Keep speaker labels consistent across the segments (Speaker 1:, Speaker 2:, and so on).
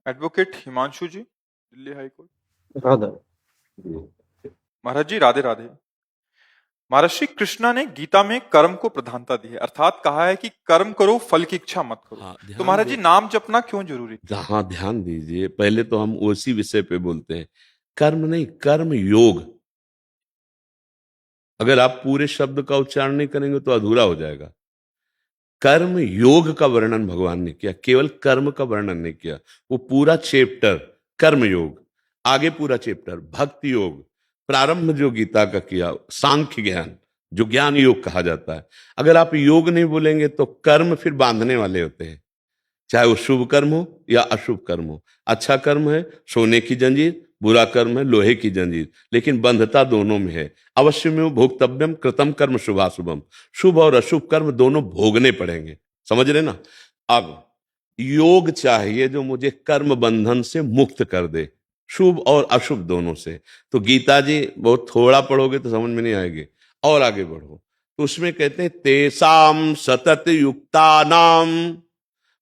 Speaker 1: Advocate Himanshu जी, Delhi high court.
Speaker 2: Radha.
Speaker 1: महाराज जी राधे राधे। महाराज श्री कृष्णा ने गीता में कर्म को प्रधानता दी है, अर्थात कहा है कि कर्म करो, फल की इच्छा मत करो।
Speaker 3: हाँ,
Speaker 1: तो
Speaker 3: ध्यान
Speaker 1: महाराज जी
Speaker 3: दे।
Speaker 1: नाम जपना क्यों जरूरी है?
Speaker 3: हाँ, ध्यान दीजिए। पहले तो हम उसी विषय पे बोलते हैं। कर्म नहीं, कर्म योग। अगर आप पूरे शब्द का उच्चारण नहीं करेंगे तो अधूरा हो जाएगा। कर्म योग का वर्णन भगवान ने किया, केवल कर्म का वर्णन नहीं किया। वो पूरा चैप्टर कर्म योग, आगे पूरा चैप्टर भक्ति योग, प्रारंभ जो गीता का किया सांख्य ज्ञान, जो ज्ञान योग कहा जाता है। अगर आप योग नहीं बोलेंगे तो कर्म फिर बांधने वाले होते हैं, चाहे वो शुभ कर्म हो या अशुभ कर्म हो। अच्छा कर्म है सोने की जंजीर, बुरा कर्म है लोहे की जंजीर, लेकिन बंधता दोनों में है। अवश्य में वो भोक्तव्यम कृतम कर्म शुभाशुभम, शुभ और अशुभ कर्म दोनों भोगने पड़ेंगे। समझ रहे ना? अब योग चाहिए जो मुझे कर्म बंधन से मुक्त कर दे, शुभ और अशुभ दोनों से। तो गीता जी बहुत थोड़ा पढ़ोगे तो समझ में नहीं आएगी, और आगे बढ़ो तो उसमें कहते हैं तेसाम सतत युक्ता नाम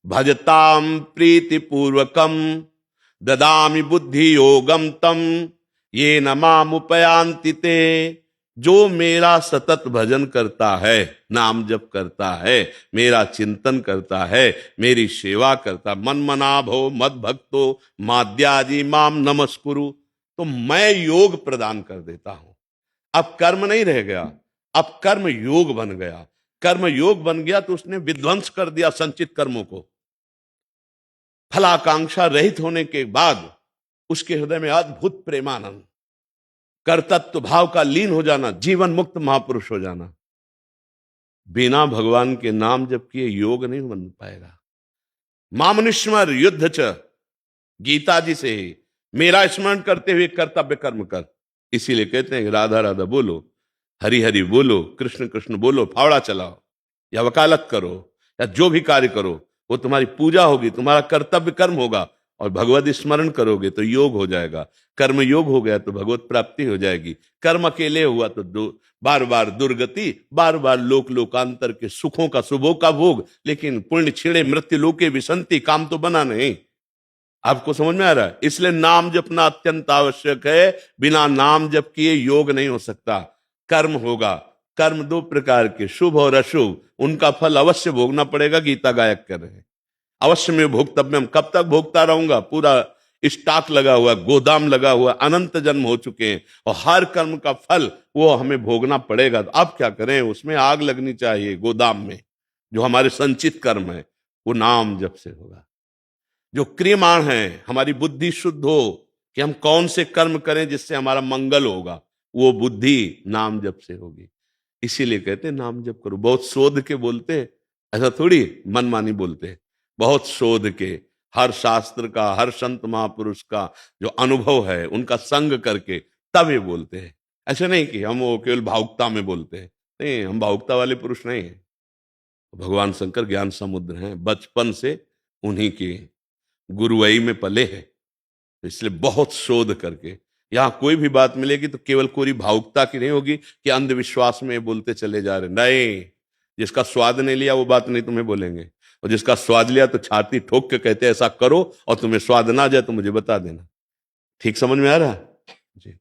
Speaker 3: भजताम प्रीतिपूर्वकम ददामि बुद्धि योगम तम ये नमामुपयांति ते। जो मेरा सतत भजन करता है, नाम जप करता है, मेरा चिंतन करता है, मेरी सेवा करता, मन मना भो मद भक्तो माद्याजी माम नमस्कुरु, तो मैं योग प्रदान कर देता हूं। अब कर्म नहीं रह गया, अब कर्म योग बन गया। कर्म योग बन गया तो उसने विध्वंस कर दिया संचित कर्मों को। फलाकांक्षा रहित होने के बाद उसके हृदय में अद्भुत प्रेमानंद, कर्तत्व भाव का लीन हो जाना, जीवन मुक्त महापुरुष हो जाना। बिना भगवान के नाम जप किए योग नहीं बन पाएगा। मामनुष्मर युद्ध च, गीता जी से ही मेरा स्मरण करते हुए कर्तव्य कर्म कर। इसीलिए कहते हैं राधा राधा बोलो, हरि हरि बोलो, कृष्ण कृष्ण बोलो, फावड़ा चलाओ या वकालत करो या जो भी कार्य करो, वो तुम्हारी पूजा होगी, तुम्हारा कर्तव्य कर्म होगा, और भगवत स्मरण करोगे तो योग हो जाएगा। कर्म योग हो गया तो भगवत प्राप्ति हो जाएगी। कर्म अकेले हुआ तो बार बार दुर्गति, बार बार लोक लोकांतर के सुखों का शुभों का भोग, लेकिन पुण्य छिड़े मृत्यु लोके विसंति, काम तो बना नहीं। आपको समझ में आ रहा है? इसलिए नाम जपना अत्यंत आवश्यक है। बिना नाम जप किए योग नहीं हो सकता। कर्म होगा, कर्म दो प्रकार के, शुभ और अशुभ, उनका फल अवश्य भोगना पड़ेगा। गीता गायक कर रहे हैं अवश्य में भोक्तव्यम। कब तक भोगता रहूंगा? पूरा स्टॉक लगा हुआ, गोदाम लगा हुआ, अनंत जन्म हो चुके हैं, और हर कर्म का फल वो हमें भोगना पड़ेगा। तो अब क्या करें? उसमें आग लगनी चाहिए गोदाम में। जो हमारे संचित कर्म है वो नाम जप से होगा। जो क्रियमाण है, हमारी बुद्धि शुद्ध हो कि हम कौन से कर्म करें जिससे हमारा मंगल होगा, वो बुद्धि नाम जप से होगी। इसीलिए कहते हैं नाम जप करो। बहुत शोध के बोलते, ऐसा थोड़ी मनमानी बोलते। बहुत शोध के, हर शास्त्र का, हर संत महापुरुष का जो अनुभव है उनका संग करके तब ये बोलते हैं। ऐसे नहीं कि हम वो केवल भावुकता में बोलते हैं। नहीं, हम भावुकता वाले पुरुष नहीं हैं। भगवान शंकर ज्ञान समुद्र हैं, बचपन से उन्हीं की गुरुवई में पले हैं। तो इसलिए बहुत शोध करके यहां कोई भी बात मिलेगी तो केवल कोई भावुकता की नहीं होगी कि अंधविश्वास में बोलते चले जा रहे। नहीं, जिसका स्वाद नहीं लिया वो बात नहीं तुम्हें बोलेंगे, और जिसका स्वाद लिया तो छाती ठोक के कहते ऐसा करो, और तुम्हें स्वाद ना जाए तो मुझे बता देना। ठीक समझ में आ रहा है जी?